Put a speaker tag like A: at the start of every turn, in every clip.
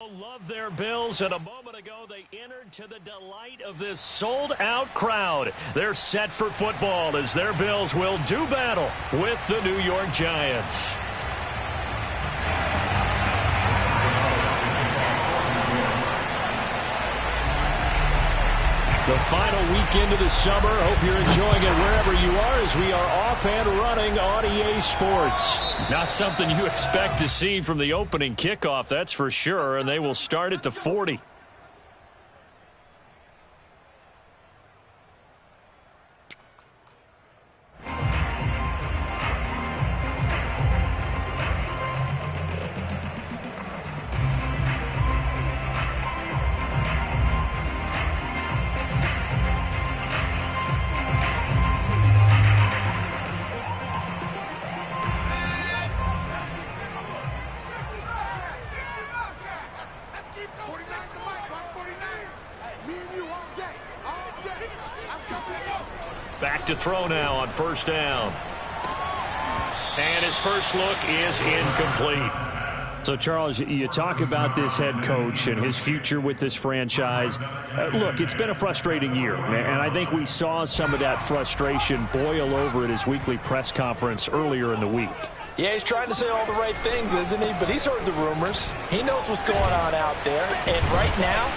A: Love their Bills, and a moment ago they entered to the delight of this sold-out crowd. They're set for football as their Bills will do battle with the New York Giants. The final weekend of the summer. Hope you're enjoying it wherever you are as we are off and running on EA Sports. Not something you expect to see from the opening kickoff, that's for sure, and they will start at the 40. Back to throw now on first down. And his first look is incomplete. So, Charles, you talk about this head coach and his future with this franchise. Look, it's been a frustrating year, and I think we saw some of that frustration boil over at his weekly press conference earlier in the week.
B: Yeah, he's trying to say all the right things, isn't he? But he's heard the rumors. He knows what's going on out there. And right now,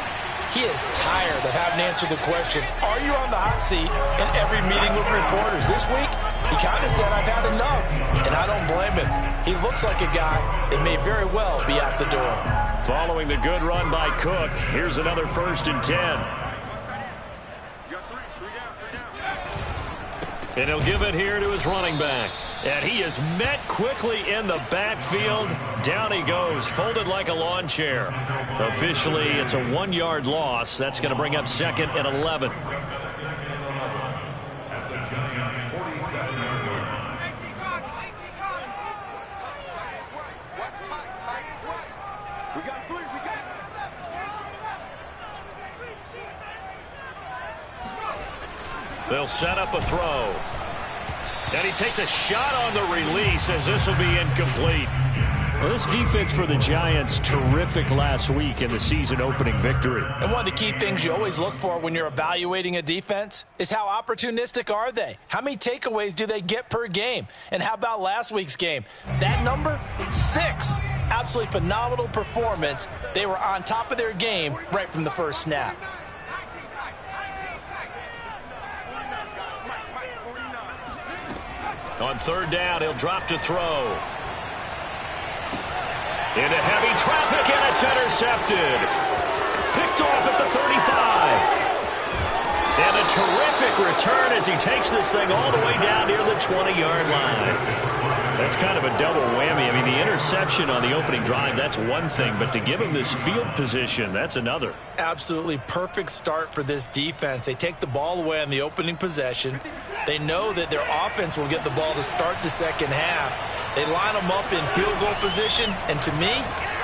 B: he is tired of having to answer the question, are you on the hot seat in every meeting with reporters? This week, he kind of said, I've had enough, and I don't blame him. He looks like a guy that may very well be out the door.
A: Following the good run by Cook, here's another 1st and 10. And he'll give it here to his running back. And he is met quickly in the backfield. Down he goes, folded like a lawn chair. Officially, it's a 1-yard loss. That's going to bring up 2nd and 11. They'll set up a throw. And he takes a shot on the release as this will be incomplete. Well, this defense for the Giants, terrific last week in the season-opening victory.
B: And one of the key things you always look for when you're evaluating a defense is how opportunistic are they? How many takeaways do they get per game? And how about last week's game? That number, 6. Absolutely phenomenal performance. They were on top of their game right from the first snap.
A: On 3rd down, he'll drop to throw. Into heavy traffic, and it's intercepted. Picked off at the 35. And a terrific return as he takes this thing all the way down near the 20-yard line. That's kind of a double whammy. I mean, the interception on the opening drive, that's one thing, but to give him this field position, that's another.
B: Absolutely perfect start for this defense. They take the ball away on the opening possession. They know that their offense will get the ball to start the second half. They line them up in field goal position, and to me,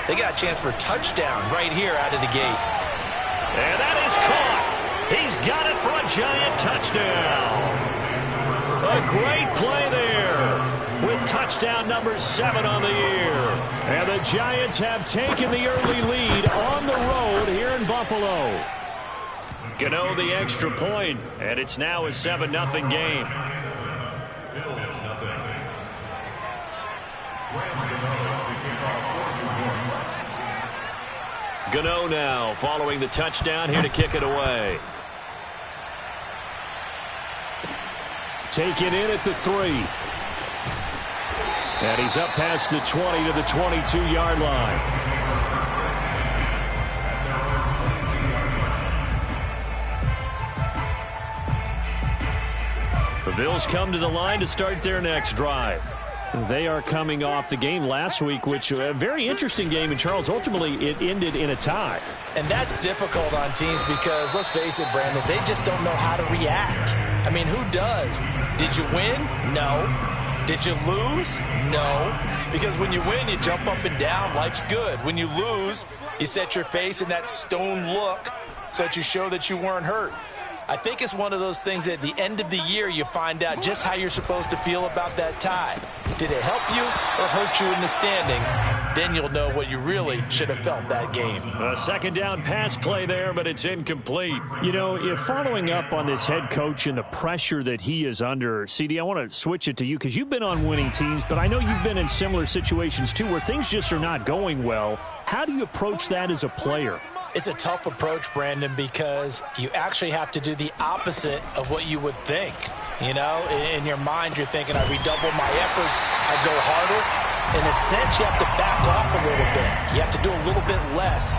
B: they got a chance for a touchdown right here out of the gate.
A: And that is caught. He's got it for a Giant touchdown. A great play there with touchdown number 7 on the year. And the Giants have taken the early lead on the road here in Buffalo. Gano the extra point, and it's now a 7-0 game. Gano now following the touchdown here to kick it away. Taken in at the 3. And he's up past the 20 to the 22-yard line. The Bills come to the line to start their next drive. They are coming off the game last week, which was a very interesting game. And, Charles, ultimately it ended in a tie.
B: And that's difficult on teams because, let's face it, Brandon, they just don't know how to react. I mean, who does? Did you win? No. Did you lose? No. Because when you win, you jump up and down. Life's good. When you lose, you set your face in that stone look so that you show that you weren't hurt. I think it's one of those things that at the end of the year you find out just how you're supposed to feel about that tie. Did it help you or hurt you in the standings? Then you'll know what you really should have felt that game.
A: A second down pass play there, but it's incomplete.
C: You know, if following up on this head coach and the pressure that he is under, CD, I want to switch it to you because you've been on winning teams, but I know you've been in similar situations too where things just are not going well. How do you approach that as a player?
B: It's a tough approach, Brandon, because you actually have to do the opposite of what you would think. You know, in your mind, you're thinking, I redouble my efforts, I go harder. In a sense, you have to back off a little bit. You have to do a little bit less.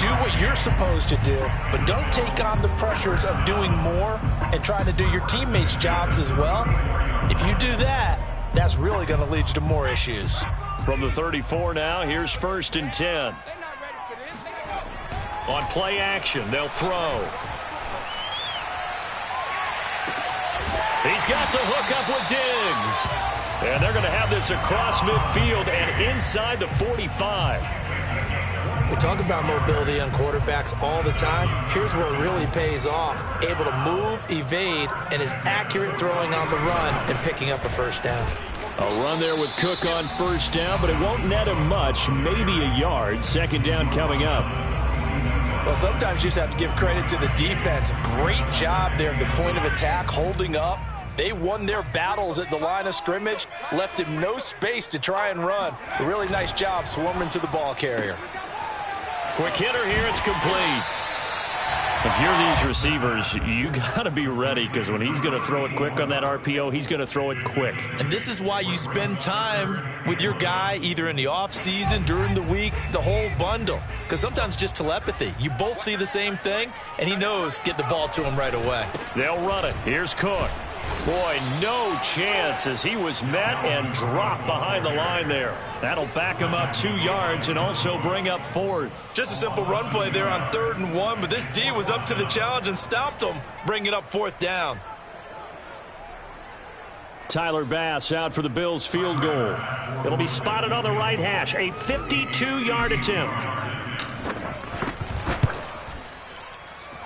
B: Do what you're supposed to do, but don't take on the pressures of doing more and trying to do your teammates' jobs as well. If you do that, that's really going to lead you to more issues.
A: From the 34 now, here's 1st and 10. On play action, they'll throw. He's got the hook up with Diggs. And they're going to have this across midfield and inside the 45.
B: We talk about mobility on quarterbacks all the time. Here's where it really pays off. Able to move, evade, and is accurate throwing on the run and picking up a first down.
C: A run there with Cook on first down, but it won't net him much, maybe a yard. Second down coming up.
B: Well, sometimes you just have to give credit to the defense. Great job there at the point of attack, holding up. They won their battles at the line of scrimmage, left him no space to try and run. A really nice job swarming to the ball carrier.
A: Quick hitter here, it's complete.
C: If you're these receivers, you got to be ready because when he's going to throw it quick on that RPO, he's going to throw it quick.
B: And this is why you spend time with your guy either in the offseason, during the week, the whole bundle. Because sometimes just telepathy. You both see the same thing, and he knows get the ball to him right away.
A: They'll run it. Here's Cook. Boy, no chance as he was met and dropped behind the line there. That'll back him up 2 yards and also bring up 4th.
B: Just a simple run play there on 3rd and 1, but this D was up to the challenge and stopped him, bringing up 4th down.
C: Tyler Bass out for the Bills field goal.
A: It'll be spotted on the right hash. A 52-yard attempt.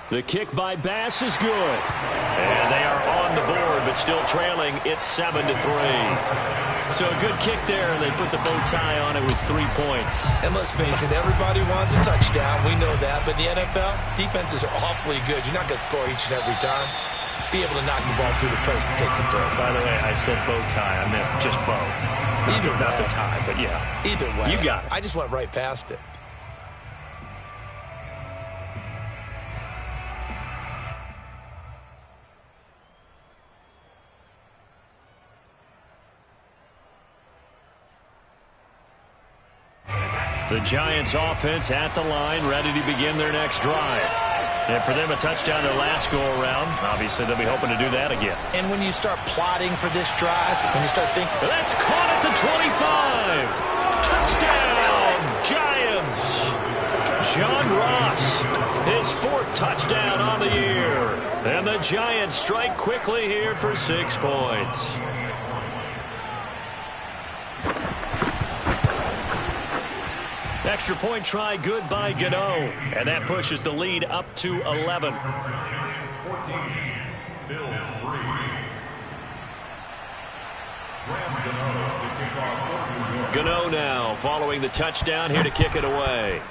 C: The kick by Bass is good.
A: And they are on the board, but still trailing. It's 7-3. So a good kick there, and they put the bow tie on it with 3 points.
B: And let's face it, everybody wants a touchdown. We know that. But in the NFL, defenses are awfully good. You're not going to score each and every time. Be able to knock the ball through the post and take the throw.
A: By the way, I said bow tie. I meant just bow.
B: Either way.
A: Not the tie, but yeah.
B: Either way.
A: You got it.
B: I just went right past it.
A: The Giants offense at the line, ready to begin their next drive. And for them, a touchdown their last go-around. Obviously, they'll be hoping to do that again.
B: And when you start plotting for this drive, when you start thinking...
A: That's caught at the 25. Touchdown, Giants. John Ross, his 4th touchdown on the year. And the Giants strike quickly here for 6 points. Extra point try good by Gano. And that pushes the lead up to 11.
D: 14, Bills 3.
A: Gano now following the touchdown here to kick it away.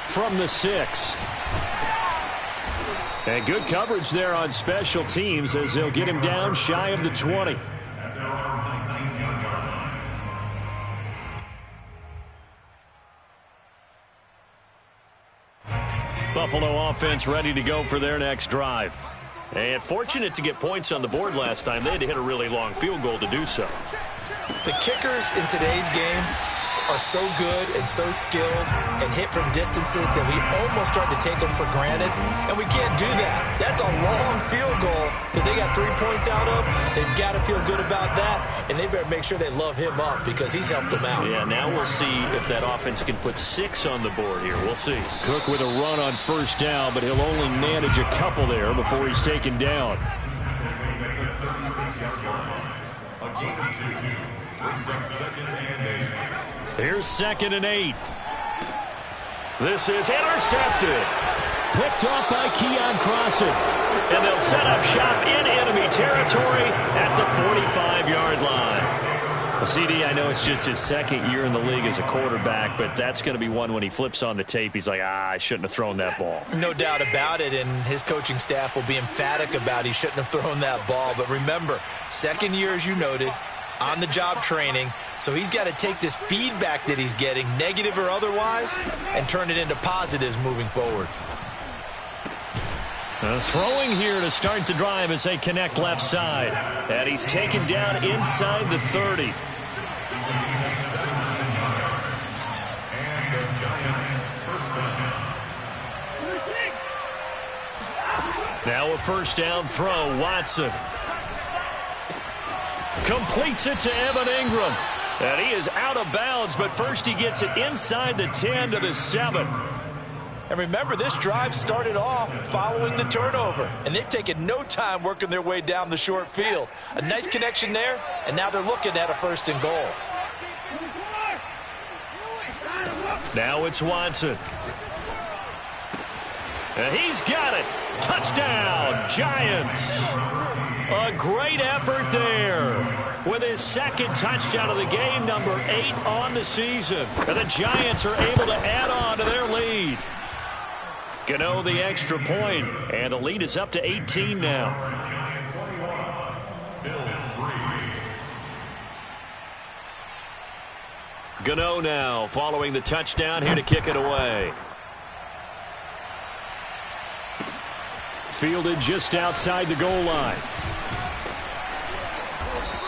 C: From the 6. And good coverage there on special teams as they'll get him down shy of the 20.
A: Buffalo offense ready to go for their next drive. And fortunate to get points on the board last time. They had to hit a really long field goal to do so.
B: The kickers in today's game are so good and so skilled and hit from distances that we almost start to take them for granted, and we can't do that. That's a long field goal that they got 3 points out of. They've got to feel good about that, and they better make sure they love him up because he's helped them out.
A: Yeah, now we'll see if that offense can put 6 on the board here. We'll see.
C: Cook with a run on first down, but he'll only manage a couple there before he's taken down.
A: Here's 2nd and 8. This is intercepted.
C: Picked off by Keon Crossen.
A: And they'll set up shop in enemy territory at the 45-yard line.
C: Well, CD, I know it's just his second year in the league as a quarterback, but that's going to be one when he flips on the tape. He's like, I shouldn't have thrown that ball.
B: No doubt about it, and his coaching staff will be emphatic about he shouldn't have thrown that ball. But remember, second year, as you noted, on-the-job training, so he's got to take this feedback that he's getting, negative or otherwise, and turn it into positives moving forward.
C: Throwing here to start the drive as they connect left side. And he's taken down inside the 30. Now a first down throw, Watson. Completes it to Evan Ingram. And he is out of bounds, but first he gets it inside the 10 to the 7.
B: And remember, this drive started off following the turnover, and they've taken no time working their way down the short field. A nice connection there, and now they're looking at a first and goal.
C: Now it's Watson. And he's got it. Touchdown, Giants. A great effort there with his second touchdown of the game, number 8 on the season. And the Giants are able to add on to their lead. Gano the extra point, and the lead is up to 18 now. Gano now following the touchdown here to kick it away. Fielded just outside the goal line.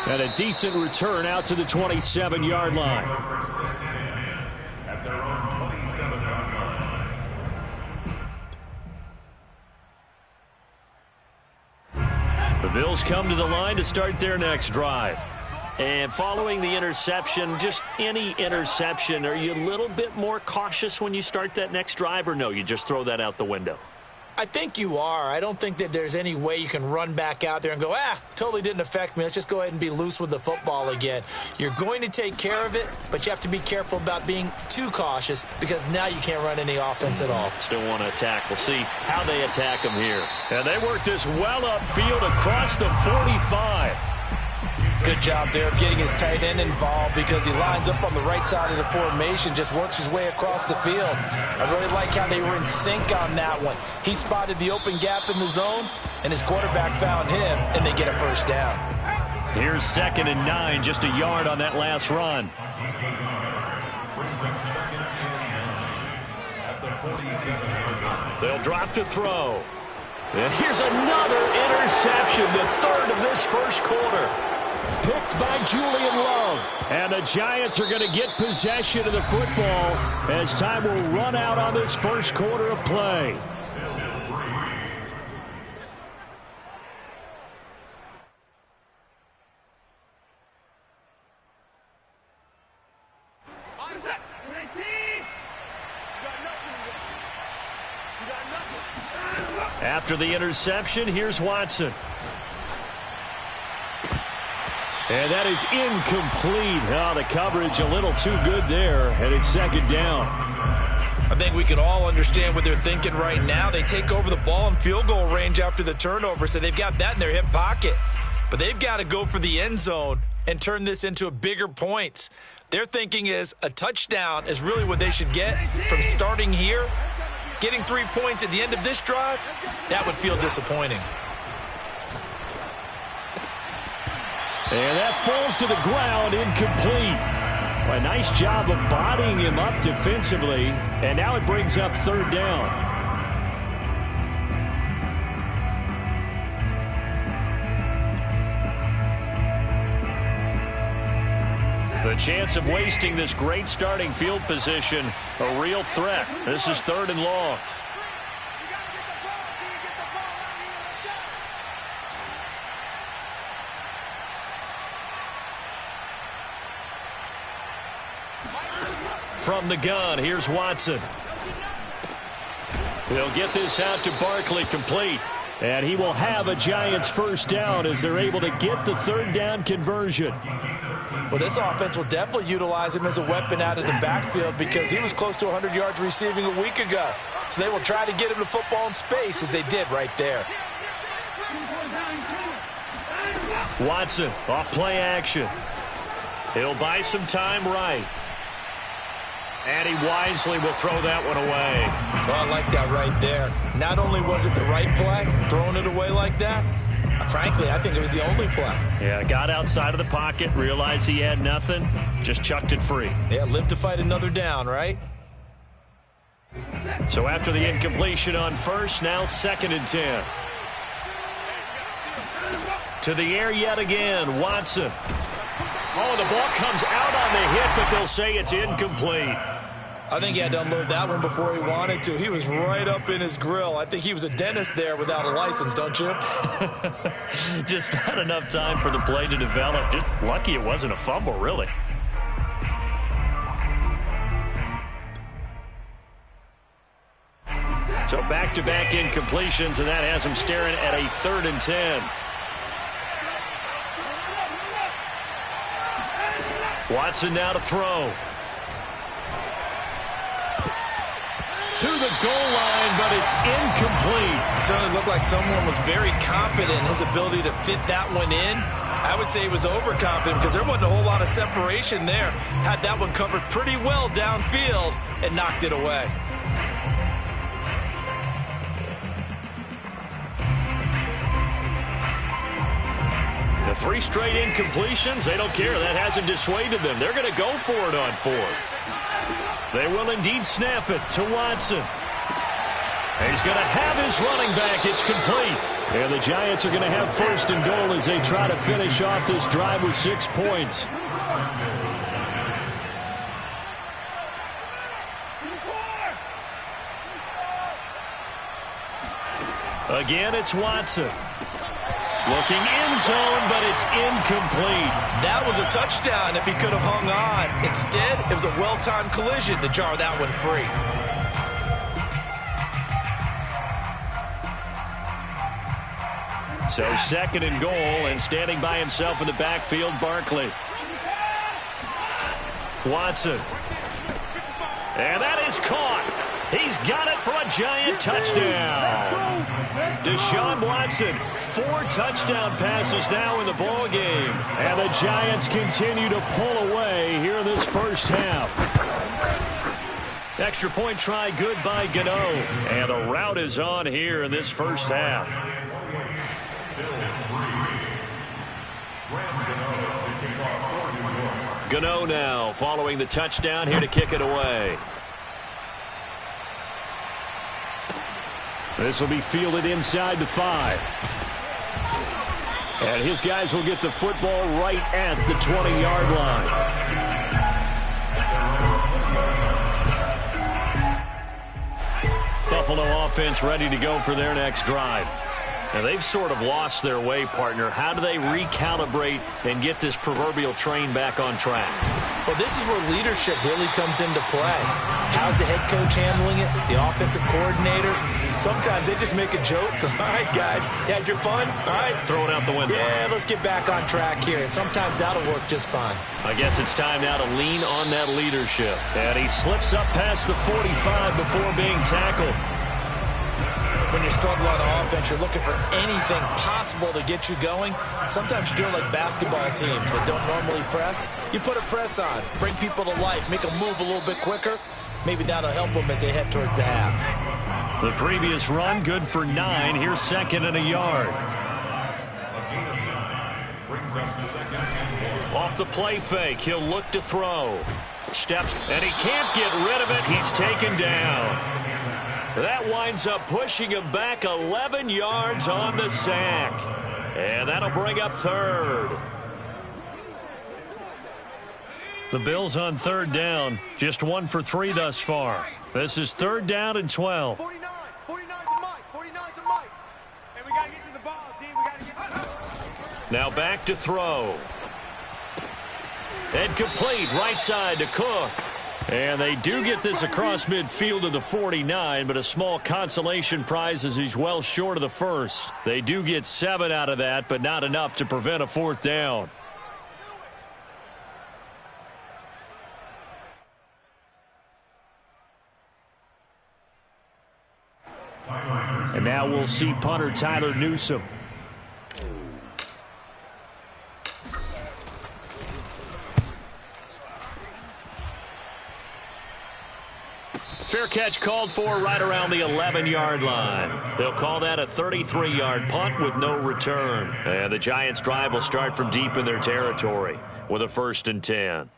C: And a decent return out to the 27-yard line.
D: At their own 27-yard line.
C: The Bills come to the line to start their next drive. And following the interception, just any interception, are you a little bit more cautious when you start that next drive, or no, you just throw that out the window?
B: I think you are. I don't think that there's any way you can run back out there and go, totally didn't affect me. Let's just go ahead and be loose with the football again. You're going to take care of it, but you have to be careful about being too cautious because now you can't run any offense at all.
C: Still want to attack. We'll see how they attack them here. And they work this well upfield across the 45.
B: Good job there of getting his tight end involved because he lines up on the right side of the formation, just works his way across the field. I really like how they were in sync on that one. He spotted the open gap in the zone, and his quarterback found him, and they get a first down.
C: Here's 2nd and 9, just a yard on that last run. They'll drop to throw. And here's another interception, the 3rd of this first quarter. Picked by Julian Love. And the Giants are going to get possession of the football as time will run out on this first quarter of play. After the interception, here's Watson. And that is incomplete. Oh, the coverage a little too good there, and it's 2nd down.
B: I think we can all understand what they're thinking right now. They take over the ball in field goal range after the turnover, so they've got that in their hip pocket. But they've got to go for the end zone and turn this into a bigger points. Their thinking is a touchdown is really what they should get from starting here. Getting 3 points at the end of this drive, that would feel disappointing.
C: And that falls to the ground, incomplete. A nice job of bodying him up defensively, and now it brings up 3rd down. The chance of wasting this great starting field position, a real threat. This is 3rd and long. From the gun, here's Watson. He'll get this out to Barkley, complete. And he will have a Giants first down as they're able to get the 3rd down conversion.
B: Well, this offense will definitely utilize him as a weapon out of the backfield because he was close to 100 yards receiving a week ago. So they will try to get him the football in space, as they did right there.
A: Watson off play action. He'll buy some time right. And he wisely will throw that one away.
B: Oh, I like that right there. Not only was it the right play, throwing it away like that, frankly, I think it was the only play.
A: Yeah, got outside of the pocket, realized he had nothing, just chucked it free.
B: Yeah, live to fight another down, right?
A: So after the incompletion on first, now 2nd and 10. To the air yet again, Watson. Oh, the ball comes out on the hit, but they'll say it's incomplete.
B: I think he had to unload that one before he wanted to. He was right up in his grill. I think he was a dentist there without a license, don't you?
A: Just not enough time for the play to develop. Just lucky it wasn't a fumble, really. So back-to-back incompletions, and that has him staring at a 3rd and 10. Watson now to throw. To the goal line, but it's incomplete.
B: It certainly looked like someone was very confident in his ability to fit that one in. I would say he was overconfident because there wasn't a whole lot of separation there. Had that one covered pretty well downfield and knocked it away.
A: The 3 straight incompletions, they don't care. That hasn't dissuaded them. They're going to go for it on 4th. They will indeed snap it to Watson. He's going to have his running back. It's complete. And the Giants are going to have 1st and goal as they try to finish off this drive with 6 points. Again, it's Watson. Looking end zone, but it's incomplete.
B: That was a touchdown if he could have hung on. Instead, it was a well-timed collision to jar that one free.
A: So 2nd and goal, and standing by himself in the backfield, Barkley. Watson. And that is caught. He's got it for a Giant touchdown. Deshaun Watson, 4 touchdown passes now in the ball game. And the Giants continue to pull away here in this first half. Extra point try good by Gano. And the route is on here in this first half. Gano now following the touchdown here to kick it away. This will be fielded inside the 5. And his guys will get the football right at the 20-yard line. Buffalo offense ready to go for their next drive. Now, they've sort of lost their way, partner. How do they recalibrate and get this proverbial train back on track?
B: Well, this is where leadership really comes into play. How's the head coach handling it? The offensive coordinator? Sometimes they just make a joke. All right, guys, you had your fun? All right.
A: Throw it out the window.
B: Yeah, let's get back on track here. And sometimes that'll work just fine.
A: I guess it's time now to lean on that leadership. And he slips up past the 45 before being tackled.
B: When you struggle on offense, you're looking for anything possible to get you going. Sometimes you do it like basketball teams that don't normally press. You put a press on, bring people to life, make them move a little bit quicker. Maybe that'll help them as they head towards the half.
A: The previous run, good for 9. Here's 2nd and a yard. Off the play fake, he'll look to throw. Steps, and he can't get rid of it. He's taken down. That winds up pushing him back 11 yards on the sack. And that'll bring up 3rd. The Bills on 3rd down. Just 1 for 3 thus far. This is 3rd down and 12.
E: 49 to Mike. 49 to Mike. And we got to get to the ball, team. We got to get to the ball.
A: Now back to throw. And complete right side to Cook. And they do get this across midfield to the 49, but a small consolation prize as he's well short of the first. They do get 7 out of that, but not enough to prevent a 4th down.
C: And now we'll see punter Tyler Newsome.
A: Fair catch called for right around the 11-yard line. They'll call that a 33-yard punt with no return. And the Giants' drive will start from deep in their territory with a 1st and 10.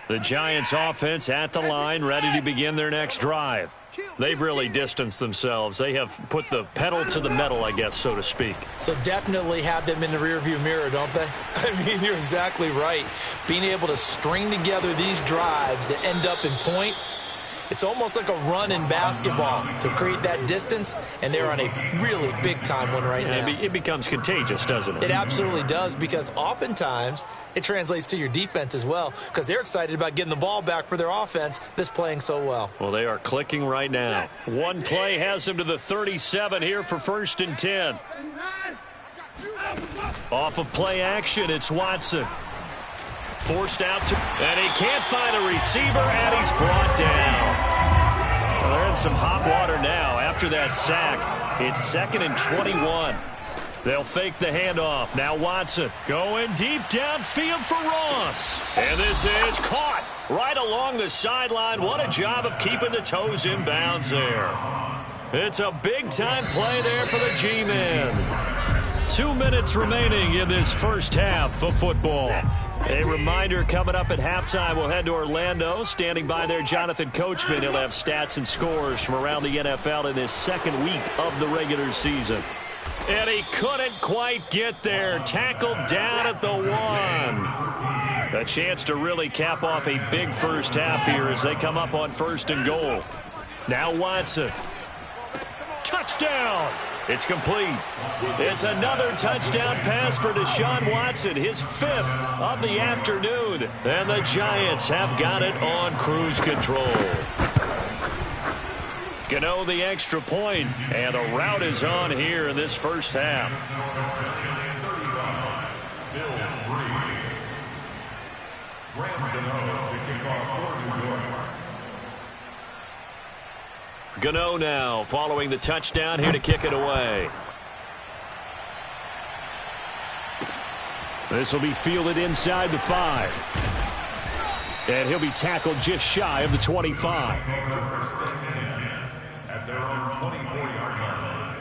A: The Giants offense at the line, ready to begin their next drive. They've really distanced themselves. They have put the pedal to the metal, I guess, so to speak.
B: So definitely have them in the rearview mirror, don't they? I mean, you're exactly right. Being able to string together these drives that end up in points, it's almost like a run in basketball to create that distance, and they're on a really big-time one right now.
A: It becomes contagious, doesn't it?
B: It absolutely does, because oftentimes it translates to your defense as well, because they're excited about getting the ball back for their offense that's playing so well.
A: Well, they are clicking right now. One play has them to the 37 here for 1st and 10. Off of play action, it's Watson. Forced out to, and he can't find a receiver, and he's brought down. Well, they're in some hot water now. After that sack, it's 2nd and 21. They'll fake the handoff. Now Watson going deep downfield for Ross. And this is caught right along the sideline. What a job of keeping the toes in bounds there. It's a big-time play there for the G-men. 2 minutes remaining in this first half of football. A reminder, coming up at halftime, we'll head to Orlando. Standing by there, Jonathan Coachman. He'll have stats and scores from around the NFL in his 2nd week of the regular season. And he couldn't quite get there. Tackled down at the 1. A chance to really cap off a big first half here as they come up on 1st and goal. Now Watson. Touchdown! It's complete. It's another touchdown pass for Deshaun Watson, his 5th of the afternoon. And the Giants have got it on cruise control. Gano the extra point, and the route is on here in this first half.
D: Bills 3. Graham Gano to kick off for New York.
A: Gano now following the touchdown here to kick it away.
C: This will be fielded inside the 5. And he'll be tackled just shy of the 25.
D: At their own 24-yard line.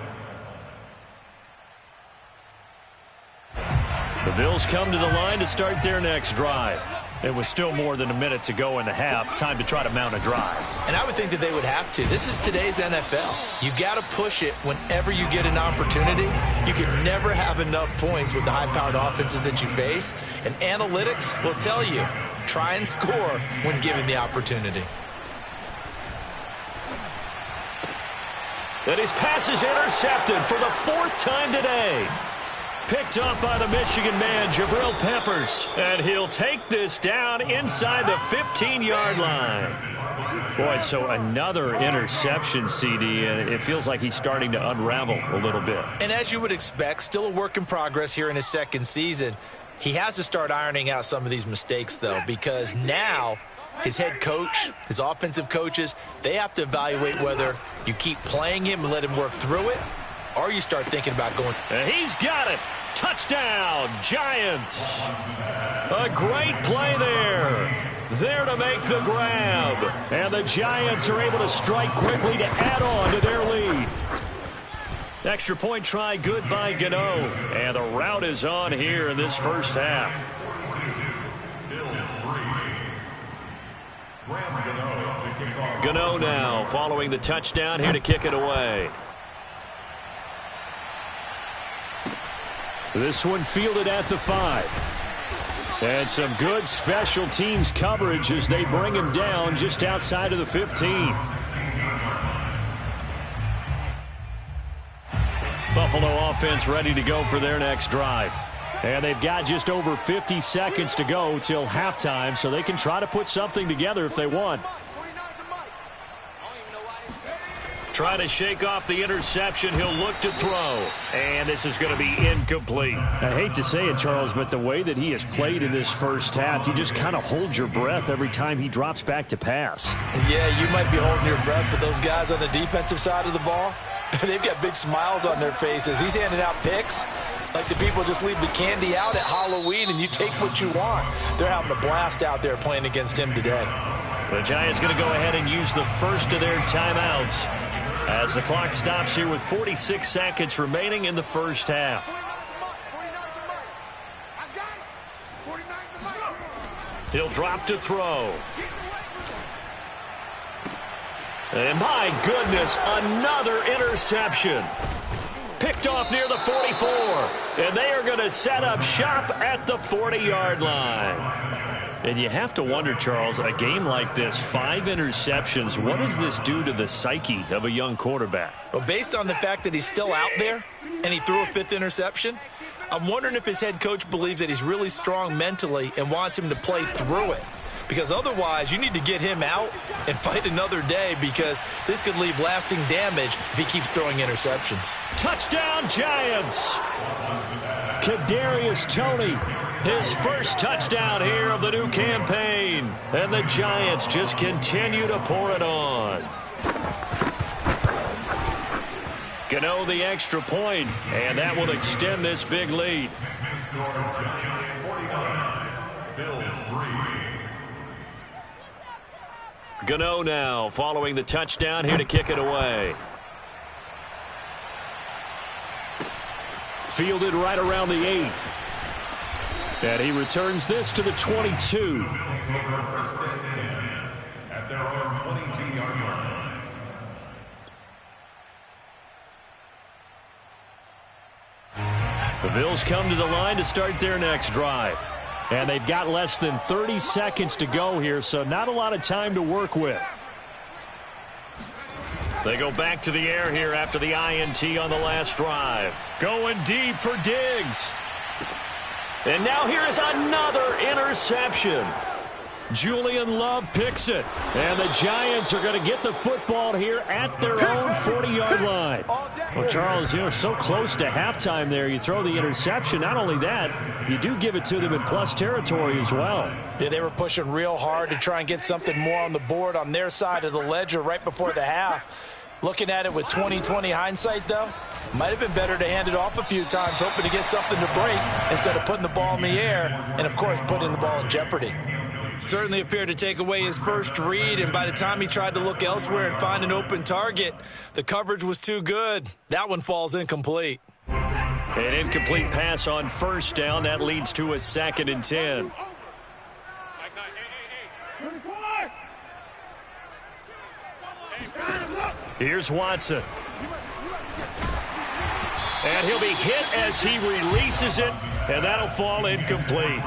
A: The Bills come to the line to start their next drive. It was still more than a minute to go in the half. Time to try to mount a drive.
B: And I would think that they would have to. This is today's NFL. You got to push it whenever you get an opportunity. You can never have enough points with the high-powered offenses that you face. And analytics will tell you, try and score when given the opportunity.
A: And his pass is intercepted for the 4th time today. Picked up by the Michigan man, Jabril Peppers. And he'll take this down inside the 15-yard line. Boy, so another interception, CD, and it feels like he's starting to unravel a little bit.
B: And as you would expect, still a work in progress here in his 2nd season. He has to start ironing out some of these mistakes, though, because now his head coach, his offensive coaches, they have to evaluate whether you keep playing him and let him work through it, or you start thinking about going.
A: And he's got it. Touchdown, Giants. A great play there. There to make the grab. And the Giants are able to strike quickly to add on to their lead. Extra point try good by Gano. And the route is on here in this first half.
D: Bills 3. Graham Gano to kick off.
A: Gano now following the touchdown here to kick it away.
C: This one fielded at the 5. And some good special teams coverage as they bring him down just outside of the 15. Buffalo offense ready to go for their next drive. And they've got just over 50 seconds to go till halftime, so they can try to put something together if they want.
A: Trying to shake off the interception. He'll look to throw. And this is going to be incomplete.
C: I hate to say it, Charles, but the way that he has played in this first half, you just kind of hold your breath every time he drops back to pass.
B: Yeah, you might be holding your breath, but those guys on the defensive side of the ball, they've got big smiles on their faces. He's handing out picks like the people just leave the candy out at Halloween and you take what you want. They're having a blast out there playing against him today.
A: The Giants going to go ahead and use the first of their timeouts as the clock stops here with 46 seconds remaining in the first half. He'll drop to throw. And my goodness, another interception. Picked off near the 44. And they are going to set up shop at the 40-yard line. And you have to wonder, Charles, a game like this, 5 interceptions, what does this do to the psyche of a young quarterback?
B: Well, based on the fact that he's still out there and he threw a 5th interception, I'm wondering if his head coach believes that he's really strong mentally and wants him to play through it. Because otherwise, you need to get him out and fight another day because this could leave lasting damage if he keeps throwing interceptions.
A: Touchdown, Giants!
C: Kadarius Toney.
A: His first touchdown here of the new campaign. And the Giants just continue to pour it on. Gano the extra point, and that will extend this big lead.
D: Giants 49, Bills 3.
A: Gano now following the touchdown here to kick it away.
C: Fielded right around the 8. And he returns this to the 22.
D: First and 10 at their own 22-yard line.
C: The Bills come to the line to start their next drive. And they've got less than 30 seconds to go here, so not a lot of time to work with.
A: They go back to the air here after the INT on the last drive. Going deep for Diggs. And now here is another interception. Julian Love picks it. And the Giants are going to get the football here at their own 40-yard line.
C: Well, Charles, you're so close to halftime there. You throw the interception. Not only that, you do give it to them in plus territory as well.
B: Yeah, they were pushing real hard to try and get something more on the board on their side of the ledger right before the half. Looking at it with 20/20 hindsight, though, might have been better to hand it off a few times, hoping to get something to break instead of putting the ball in the air and, of course, putting the ball in jeopardy. Certainly appeared to take away his first read, and by the time he tried to look elsewhere and find an open target, the coverage was too good. That one falls incomplete.
A: An incomplete pass on first down. That leads to a 2nd and 10. Here's Watson. And he'll be hit as he releases it, and that'll fall incomplete.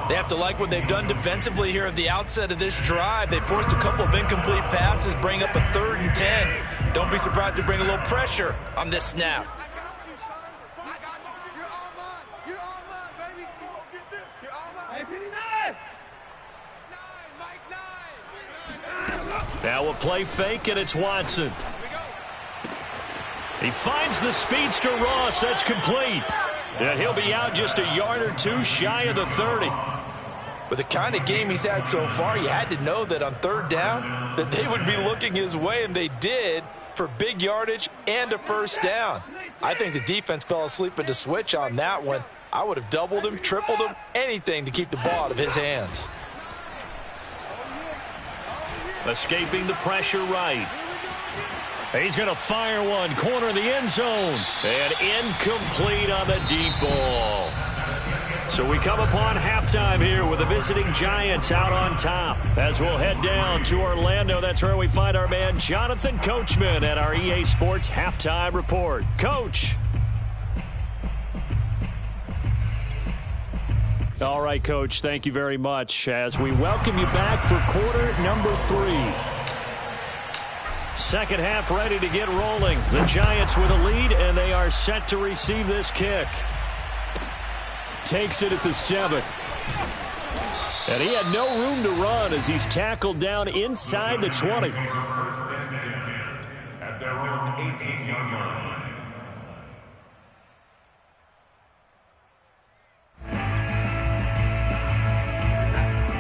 B: They have to like what they've done defensively here at the outset of this drive. They forced a couple of incomplete passes, bring up a 3rd and 10. Don't be surprised to bring a little pressure on this snap.
E: I got you, son. I got you. You're all mine. You're all mine, baby. You won't get this. You're all mine. Hey, P9! 9, Mike 9.
A: Now a play fake, and it's Watson. He finds the speedster Ross. That's complete. And he'll be out just a yard or two shy of the 30.
B: With the kind of game he's had so far, you had to know that on 3rd down that they would be looking his way, and they did, for big yardage and a first down. I think the defense fell asleep at the switch on that one. I would have doubled him, tripled him, anything to keep the ball out of his hands.
A: Escaping the pressure right. He's going to fire one, corner of the end zone. And incomplete on the deep ball. So we come upon halftime here with the visiting Giants out on top. As we'll head down to Orlando, that's where we find our man Jonathan Coachman at our EA Sports Halftime Report. Coach.
C: All right, Coach, thank you very much as we welcome you back for quarter number 3.
A: Second half ready to get rolling. The Giants with a lead, and they are set to receive this kick.
C: Takes it at the 7. And he had no room to run as he's tackled down inside the 20.
D: First and 10 at their their own 18-yard line.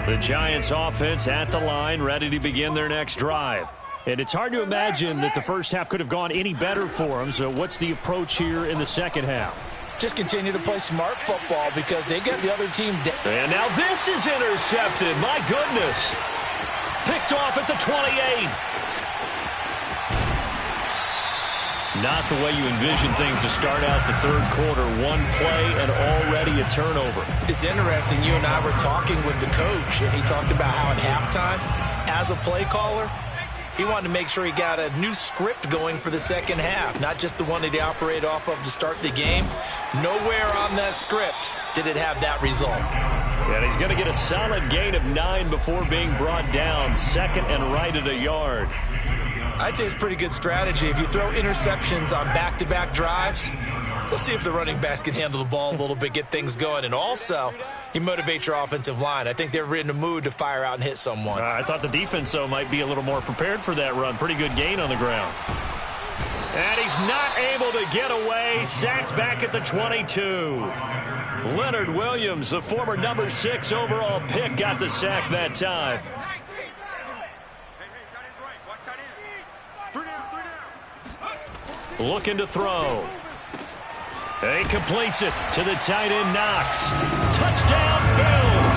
A: The Giants offense at the line, ready to begin their next drive. And it's hard to imagine that the first half could have gone any better for them. So what's the approach here in the second half?
B: Just continue to play smart football because they got the other team down.
A: And now this is intercepted. My goodness. Picked off at the 28. Not the way you envision things to start out the third quarter. One play and already a turnover.
B: It's interesting. You and I were talking with the coach, and he talked about how at halftime, as a play caller, he wanted to make sure he got a new script going for the second half, not just the one that he operated off of to start the game. Nowhere on that script did it have that result.
A: And he's going to get a solid gain of 9 before being brought down. Second and right at a yard.
B: I'd say it's pretty good strategy. If you throw interceptions on back-to-back drives, let's see if the running backs can handle the ball a little bit, get things going. And also, you motivate your offensive line. I think they're in the mood to fire out and hit someone.
A: I thought the defense, though, might be a little more prepared for that run. Pretty good gain on the ground. And he's not able to get away. Sacked back at the 22. Leonard Williams, the former number 6 overall pick, got the sack that time. Looking to throw. He completes it to the tight end, Knox. Touchdown, Bills.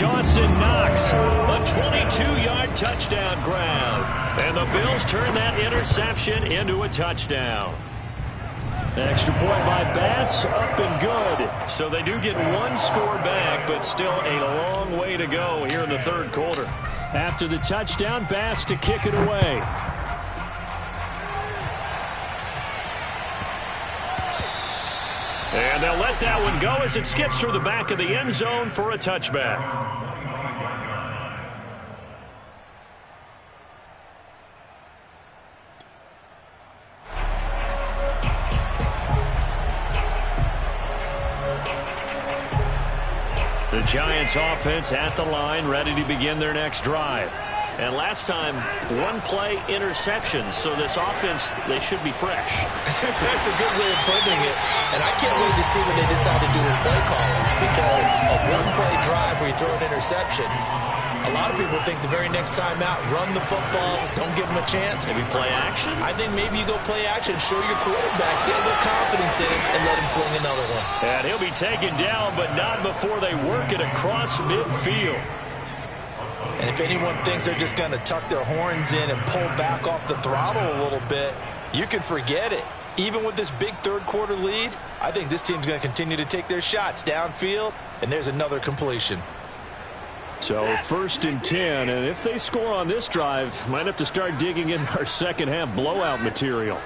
A: Dawson Knox, a 22-yard touchdown grab. And the Bills turn that interception into a touchdown. Extra point by Bass, up and good. So they do get one score back, but still a long way to go here in the third quarter. After the touchdown, Bass to kick it away. And they'll let that one go as it skips through the back of the end zone for a touchback. The Giants offense at the line, ready to begin their next drive. And last time, one play interception. So this offense, they should be fresh.
B: That's a good way of putting it. And I can't wait to see what they decide to do with play calling. Because a one-play drive where you throw an interception, a lot of people think the very next time out, run the football, don't give them a chance.
A: Maybe play action?
B: I think maybe you go play action, show your quarterback, get a little confidence in it, and let him fling another one.
A: And he'll be taken down, but not before they work it across midfield.
B: And if anyone thinks they're just going to tuck their horns in and pull back off the throttle a little bit, you can forget it. Even with this big third-quarter lead, I think this team's going to continue to take their shots downfield, and there's another completion.
C: So 1st and 10, and if they score on this drive, might have to start digging in our second-half blowout material.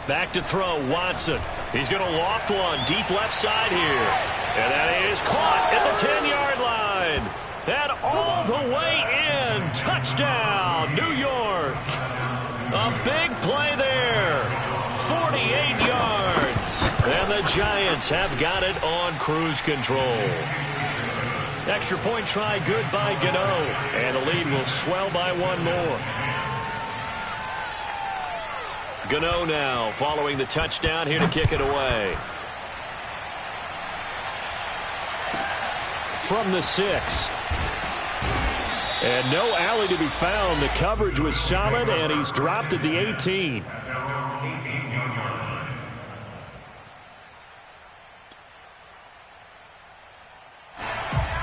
A: Back to throw, Watson. He's going to loft one deep left side here. And that is caught at the 10-yard line. And all the way in. Touchdown, New York. A big play there. 48 yards. And the Giants have got it on cruise control. Extra point try good by Gano. And the lead will swell by one more. Gano now following the touchdown here to kick it away. From the 6. And no alley to be found. The coverage was solid, and he's dropped at the 18.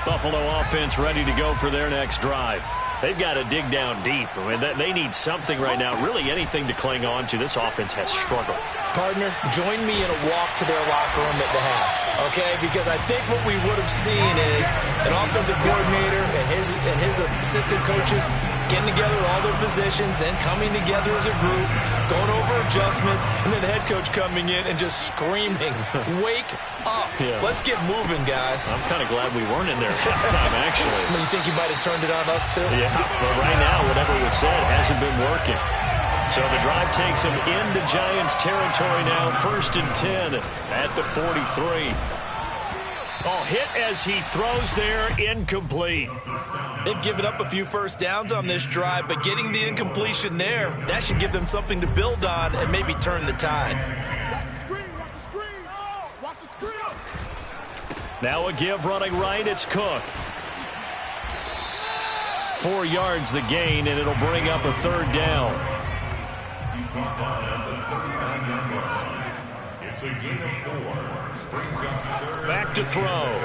A: Buffalo offense ready to go for their next drive. They've got to dig down deep. I mean, they need something right now, really anything to cling on to. This offense has struggled.
B: Partner, join me in a walk to their locker room at the half, okay? Because I think what we would have seen is an offensive coordinator and his assistant coaches getting together with all their positions, then coming together as a group, going over adjustments, and then the head coach coming in and just screaming, wake up.
C: Yeah.
B: Let's get moving, guys.
A: I'm kind of glad we weren't in there at halftime, actually.
B: You think you might have turned it on us, too?
A: Yeah, but right now, whatever was said hasn't been working. So the drive takes him into Giants territory now. 1st and 10 at the 43. Oh, hit as he throws there, incomplete.
B: They've given up a few first downs on this drive, but getting the incompletion there, that should give them something to build on and maybe turn the tide.
E: Watch the screen, watch the screen. Watch the screen.
A: Now a give running right, it's Cook. 4 yards the gain, and it'll bring up a third down.
D: It's a gain of 4. Brings us third.
A: Back to throw.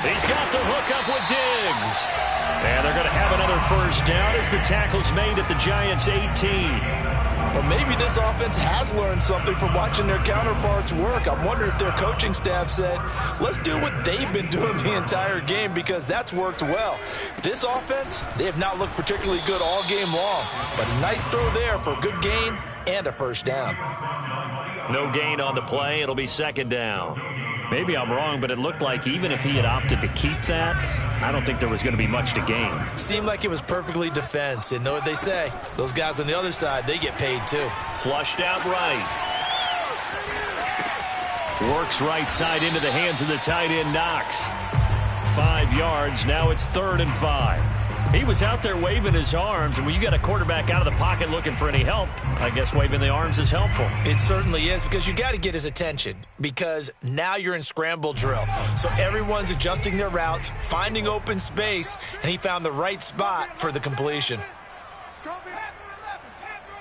A: He's got the hook up with Diggs. And they're going to have another first down as the tackle's made at the Giants' 18.
B: Well, maybe this offense has learned something from watching their counterparts work. I wonder if their coaching staff said, let's do what they've been doing the entire game, because that's worked well. This offense, they have not looked particularly good all game long, but a nice throw there for a good gain and a first down.
A: No gain on the play. It'll be second down.
C: Maybe I'm wrong, but it looked like even if he had opted to keep that, I don't think there was going to be much to gain.
B: Seemed like it was perfectly defense. And know what they say? Those guys on the other side, they get paid too.
A: Flushed out right. Works right side into the hands of the tight end, Knox. 5 yards. Now it's 3rd and 5. He was out there waving his arms, and when you got a quarterback out of the pocket looking for any help, I guess waving the arms is helpful.
B: It certainly is, because you got to get his attention, because now you're in scramble drill. So everyone's adjusting their routes, finding open space, and he found the right spot for the completion.
E: It's going to be hand through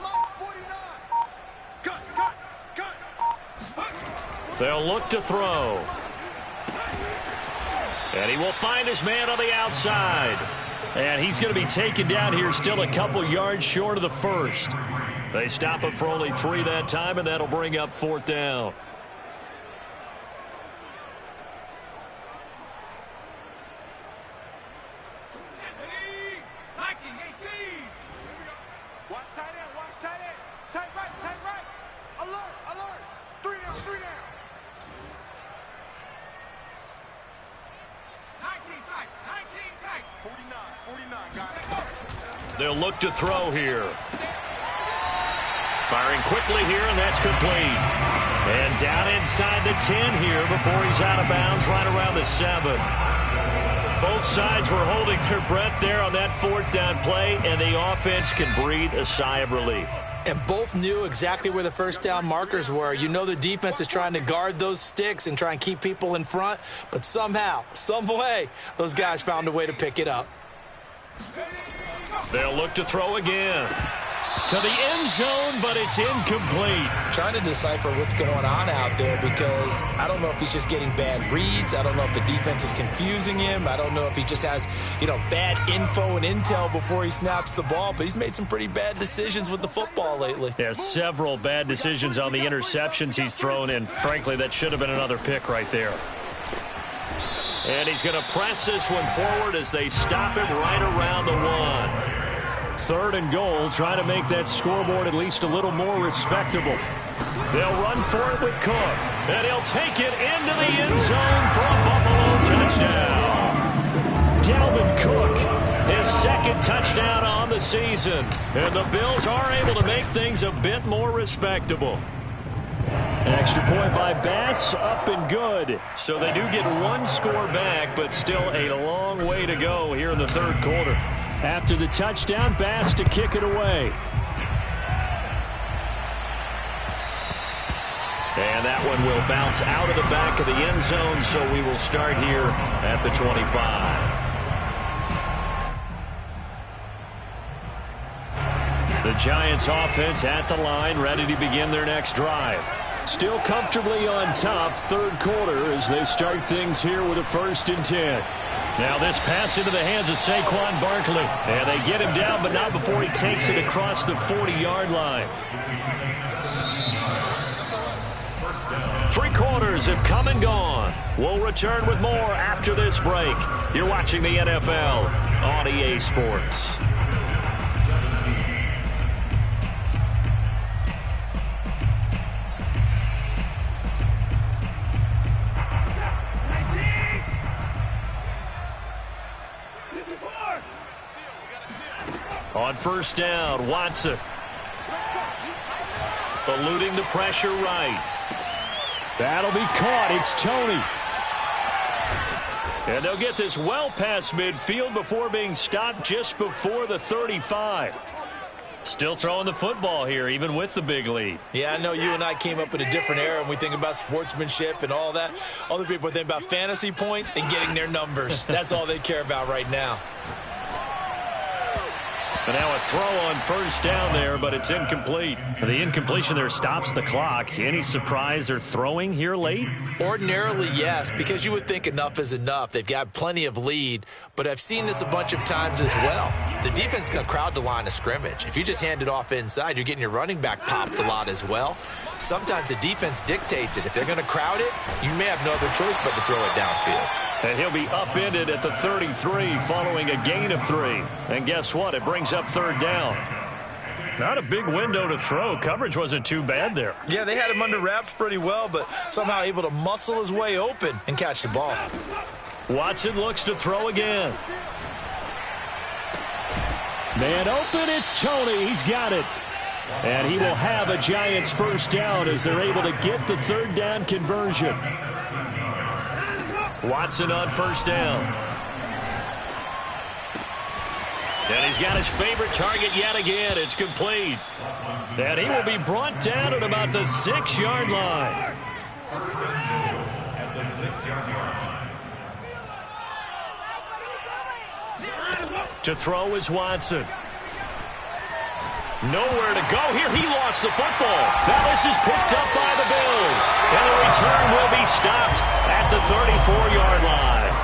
E: 11. Cut, cut, cut.
A: They'll look to throw. And he will find his man on the outside. And he's going to be taken down here, still a couple yards short of the first. They stop him for only 3 that time, and that'll bring up 4th down.
E: Watch tight end, watch tight end. Tight right. Alert, alert. 3 down, 3 down. 49, got it.
A: They'll look to throw here. Firing quickly here, and that's complete. And down inside the 10 here before he's out of bounds right around the 7. Both sides were holding their breath there on that 4th down play, and the offense can breathe a sigh of relief.
B: And both knew exactly where the first down markers were. You know the defense is trying to guard those sticks and try and keep people in front, but somehow, some way, those guys found a way to pick it up.
A: They'll look to throw again. To the end zone, but it's incomplete.
B: Trying to decipher what's going on out there, because I don't know if he's just getting bad reads. I don't know if the defense is confusing him. I don't know if he just has, bad info and intel before he snaps the ball. But he's made some pretty bad decisions with the football lately.
A: Yeah, several bad decisions on the interceptions he's thrown in. Frankly, that should have been another pick right there. And he's going to press this one forward as they stop him right around the 1. 3rd and goal, trying to make that scoreboard at least a little more respectable. They'll run for it with Cook, and he'll take it into the end zone for a Buffalo touchdown. Dalvin Cook, his 2nd touchdown on the season, and the Bills are able to make things a bit more respectable. An extra point by Bass, up and good. So they do get 1 score back, but still a long way to go here in the 3rd quarter. After the touchdown, Bass to kick it away. And that one will bounce out of the back of the end zone, so we will start here at the 25. The Giants offense at the line, ready to begin their next drive. Still comfortably on top, 3rd quarter, as they start things here with a 1st and 10. Now this pass into the hands of Saquon Barkley. And they get him down, but not before he takes it across the 40-yard line. 3 quarters have come and gone. We'll return with more after this break. You're watching the NFL on EA Sports. On 1st down, Watson. Eluding the pressure right. That'll be caught. It's Tony. And they'll get this well past midfield before being stopped just before the 35. Still throwing the football here, even with the big lead.
B: Yeah, I know you and I came up in a different era and we think about sportsmanship and all that. Other people think about fantasy points and getting their numbers. That's all they care about right now.
A: But now a throw on first down there, but it's incomplete. The incompletion there stops the clock. Any surprise they're throwing here late?
B: Ordinarily, yes, because you would think enough is enough. They've got plenty of lead, but I've seen this a bunch of times as well. The defense is going to crowd the line of scrimmage. If you just hand it off inside, you're getting your running back popped a lot as well. Sometimes the defense dictates it. If they're going to crowd it, you may have no other choice but to throw it downfield.
A: And he'll be upended at the 33 following a gain of 3. And guess what? It brings up third down. Not a big window to throw. Coverage wasn't too bad there.
B: Yeah, they had him under wraps pretty well, but somehow able to muscle his way open and catch the ball.
A: Watson looks to throw again. Man open, it's Tony. He's got it. And he will have a Giants first down as they're able to get the third down conversion. Watson on first down. And he's got his favorite target yet again. It's complete. And he will be brought down at about the 6-yard line.
D: At the 6-yard line.
A: To throw is Watson. Nowhere to go here. He lost the football. Now this is picked up by the Bills. And the return will be stopped at the 34-yard line.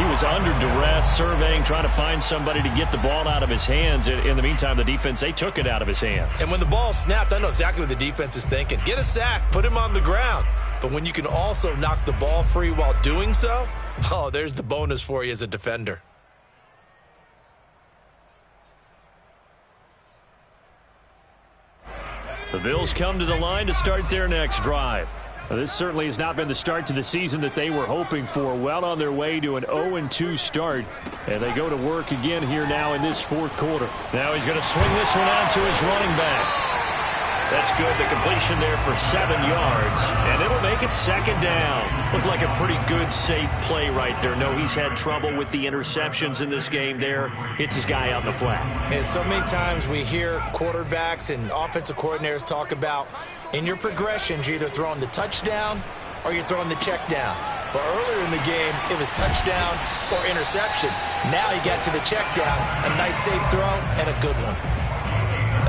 A: He was under duress, surveying, trying to find somebody to get the ball out of his hands. In the meantime, the defense, they took it out of his hands.
B: And when the ball snapped, I know exactly what the defense is thinking. Get a sack, put him on the ground. But when you can also knock the ball free while doing so, oh, there's the bonus for you as a defender.
A: The Bills come to the line to start their next drive. Now, this certainly has not been the start to the season that they were hoping for. Well on their way to an 0-2 start. And they go to work again here now in this fourth quarter. Now he's going to swing this one out to his running back. That's good. The completion there for 7 yards. And it'll make it second down. Looked like a pretty good, safe play right there. No, he's had trouble with the interceptions in this game there. Hits his guy out in the flat.
B: And so many times we hear quarterbacks and offensive coordinators talk about in your progressions, you're either throwing the touchdown or you're throwing the check down. But earlier in the game, it was touchdown or interception. Now he got to the check down, a nice safe throw, and a good one.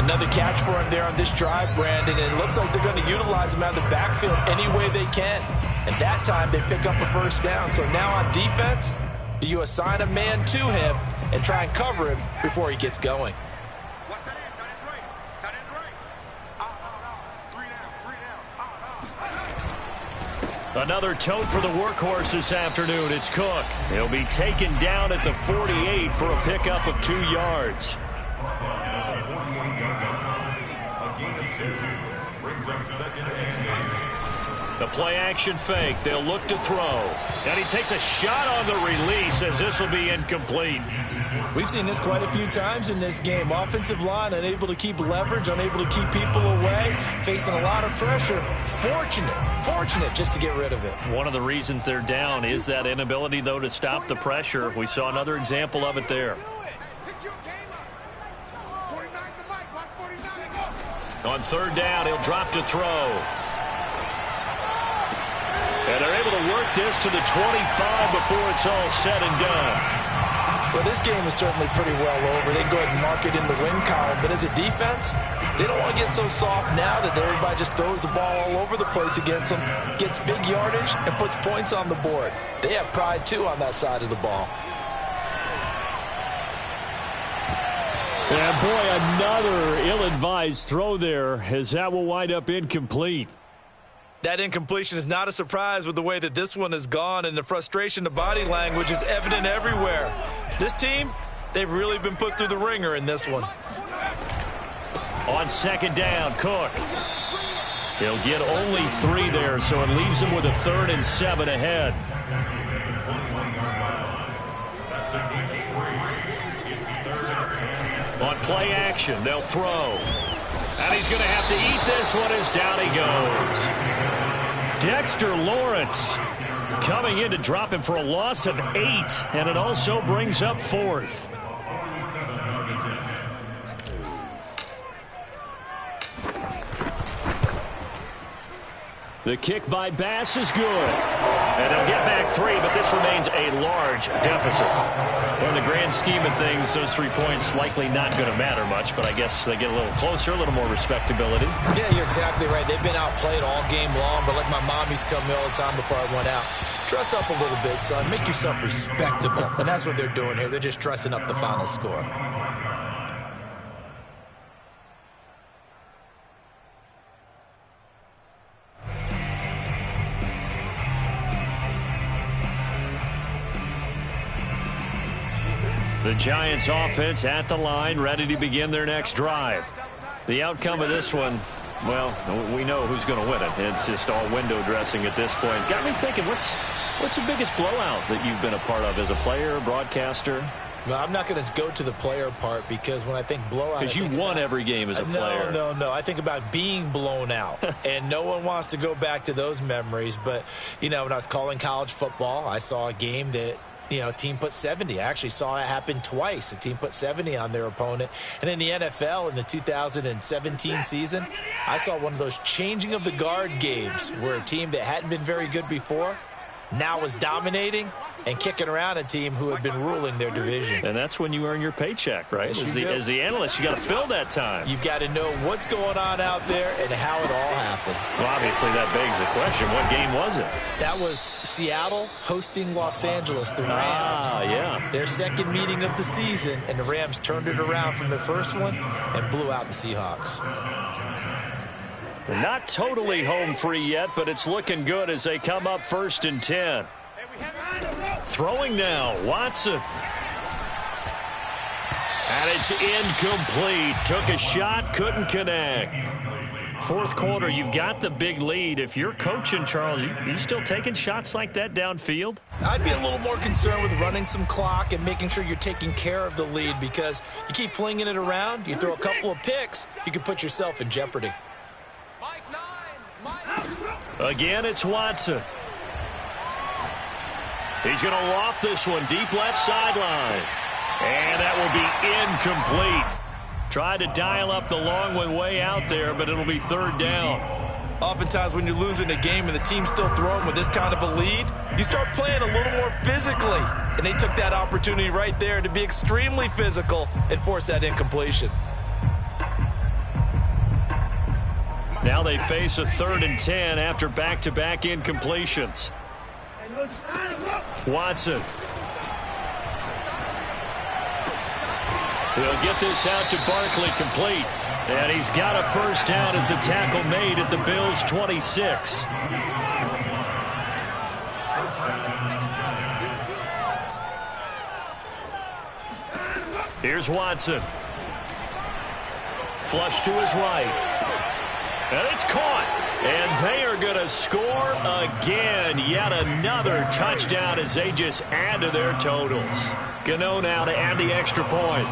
B: Another catch for him there on this drive, Brandon, and it looks like they're going to utilize him out of the backfield any way they can. And that time, they pick up a first down. So now on defense, do you assign a man to him and try and cover him before he gets going?
E: Watch that end. Tight end's right. Tight end's right. 3 down. 3 down.
A: Another tote for the workhorse this afternoon. It's Cook. He'll be taken down at the 48 for a pickup of 2 yards. The play-action fake. They'll look to throw. And he takes a shot on the release as this will be incomplete.
B: We've seen this quite a few times in this game. Offensive line unable to keep leverage, unable to keep people away, facing a lot of pressure. Fortunate just to get rid of it.
A: One of the reasons they're down is that inability, though, to stop the pressure. We saw another example of it there.
E: Pick your game up. 49's the mic. Watch 49.
A: On third down, he'll drop to throw. And they're able to work this to the 25 before it's all said and done.
B: Well, this game is certainly pretty well over. They can go ahead and mark it in the win column. But as a defense, they don't want to get so soft now that everybody just throws the ball all over the place against them, gets big yardage, and puts points on the board. They have pride, too, on that side of the ball.
A: And, boy, another ill-advised throw there as that will wind up incomplete.
B: That incompletion is not a surprise with the way that this one has gone, and the frustration, the body language is evident everywhere. This team, they've really been put through the ringer in this one.
A: On second down, Cook. He'll get only 3 there, so it leaves him with a 3rd and 7 ahead. On play action, they'll throw. And he's going to have to eat this one as down he goes. Dexter Lawrence coming in to drop him for a loss of 8, and it also brings up 4th. The kick by Bass is good. And they'll get back 3, but this remains a large deficit. Well, in the grand scheme of things, those 3 points likely not going to matter much, but I guess they get a little closer, a little more respectability.
B: Yeah, you're exactly right. They've been outplayed all game long, but like my mom used to tell me all the time before I went out, dress up a little bit, son. Make yourself respectable. And that's what they're doing here. They're just dressing up the final score.
A: The Giants offense at the line, ready to begin their next drive. The outcome of this one, well, we know who's going to win it. It's just all window dressing at this point. Got me thinking, what's the biggest blowout that you've been a part of as a player, broadcaster?
B: Well, I'm not going to go to the player part because when I think blowout...
A: Because you won every game as a player.
B: No. I think about being blown out. And no one wants to go back to those memories. But, you know, when I was calling college football, I saw a game that... You know, a team put 70. I actually saw it happen twice. A team put 70 on their opponent. And in the NFL, in the 2017 season, I saw one of those changing of the guard games where a team that hadn't been very good before now was dominating and kicking around a team who had been ruling their division.
A: And that's when you earn your paycheck, right?
B: Yes,
A: as the analyst, you got to fill that time.
B: You've got to know what's going on out there and how it all happened.
A: Well, obviously, that begs the question, what game was it?
B: That was Seattle hosting Los Angeles, the Rams.
A: Yeah.
B: Their second meeting of the season, and the Rams turned it around from their first one and blew out the Seahawks.
A: They're not totally home free yet, but it's looking good as they come up 1st and 10. Throwing now, Watson. And it's incomplete. Took a shot, couldn't connect. Fourth quarter, you've got the big lead. If you're coaching, Charles, you still taking shots like that downfield?
B: I'd be a little more concerned with running some clock and making sure you're taking care of the lead because you keep flinging it around, you throw a couple of picks, you could put yourself in jeopardy.
A: Again, it's Watson. He's going to loft this one deep left sideline. And that will be incomplete. Tried to dial up the long one way out there, but it'll be 3rd down.
B: Oftentimes when you're losing a game and the team's still throwing with this kind of a lead, you start playing a little more physically. And they took that opportunity right there to be extremely physical and force that incompletion.
A: Now they face a 3rd and 10 after back-to-back incompletions. Watson. He'll get this out to Barkley complete. And he's got a 1st down as a tackle made at the Bills' 26. Here's Watson. Flush to his right. And it's caught. And they are going to score again. Yet another touchdown as they just add to their totals. Gano now to add the extra point.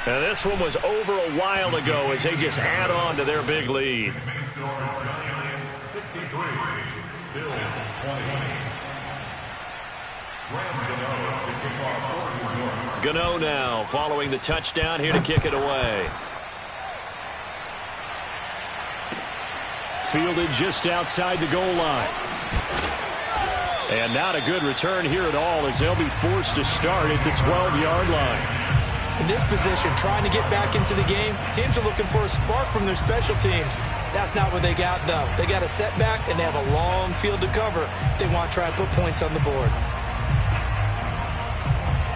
A: And this one was over a while ago as they just add on to their big lead.
D: 63, Bills 20.
A: Gano now following the touchdown here to kick it away. Fielded just outside the goal line. And not a good return here at all as they'll be forced to start at the 12-yard line.
B: In this position, trying to get back into the game, teams are looking for a spark from their special teams. That's not what they got, though. They got a setback, and they have a long field to cover if they want to try and put points on the board.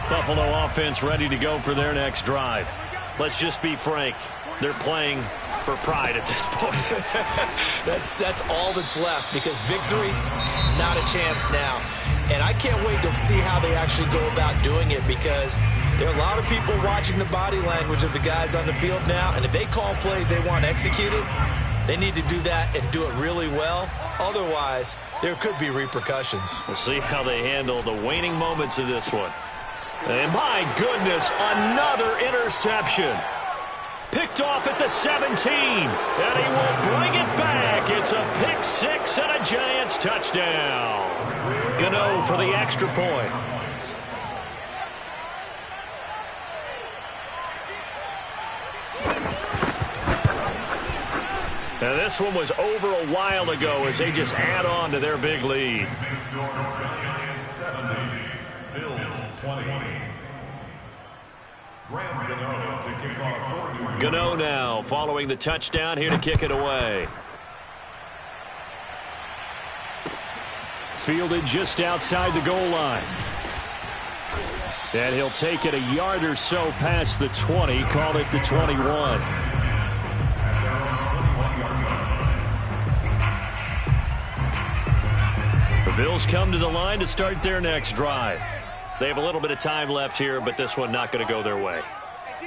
A: Buffalo offense ready to go for their next drive. Let's just be frank. They're playing for pride at this point.
B: That's all that's left because victory, not a chance now. And I can't wait to see how they actually go about doing it because there are a lot of people watching the body language of the guys on the field now. And if they call plays they want executed, they need to do that and do it really well. Otherwise, there could be repercussions.
A: We'll see how they handle the waning moments of this one. And my goodness, another interception. Picked off at the 17, and he will bring it back. It's a pick six and a Giants touchdown. Gano for the extra point. Now this one was over a while ago as they just add on to their big lead.
D: Giants 70, Bills 20. Gano to kick off for
A: Gano now following the touchdown here to kick it away. Fielded just outside the goal line. And he'll take it a yard or so past the 20, call it the 21. The Bills come to the line to start their next drive. They have a little bit of time left here, but this one not going to go their way.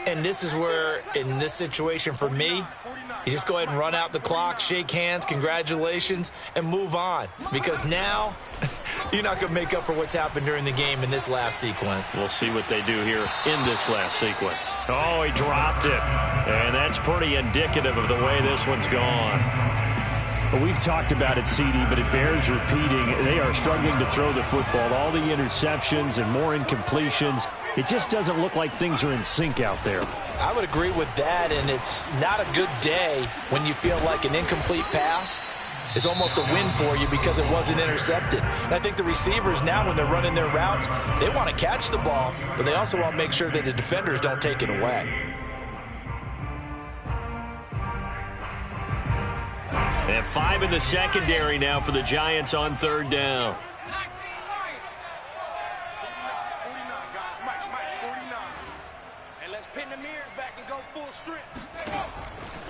B: And this is where, in this situation for me, you just go ahead and run out the clock, shake hands, congratulations, and move on. Because now, you're not going to make up for what's happened during the game in this last sequence.
A: We'll see what they do here in this last sequence. Oh, he dropped it. And that's pretty indicative of the way this one's gone.
C: Well, we've talked about it, CD, but it bears repeating. They are struggling to throw the football. All the interceptions and more incompletions. It just doesn't look like things are in sync out there.
B: I would agree with that, and it's not a good day when you feel like an incomplete pass is almost a win for you because it wasn't intercepted. And I think the receivers now, when they're running their routes, they want to catch the ball, but they also want to make sure that the defenders don't take it away.
A: They have 5 in the secondary now for the Giants on third down.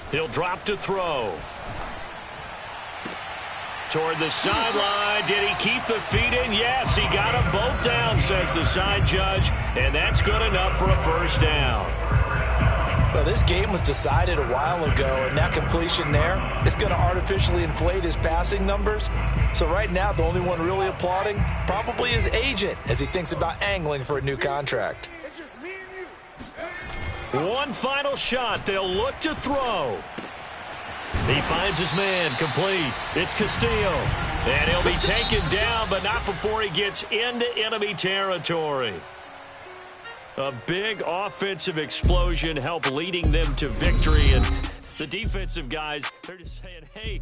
A: He'll drop to throw. Toward the sideline. Did he keep the feet in? Yes, he got them both down, says the side judge. And that's good enough for a first down.
B: Well, this game was decided a while ago, and that completion there is going to artificially inflate his passing numbers. So right now, the only one really applauding probably his agent as he thinks about angling for a new contract.
E: It's just me and you.
A: One final shot. They'll look to throw. He finds his man, complete. It's Castillo. And he'll be taken down, but not before he gets into enemy territory. A big offensive explosion helped leading them to victory. And the defensive guys, they're just saying, hey,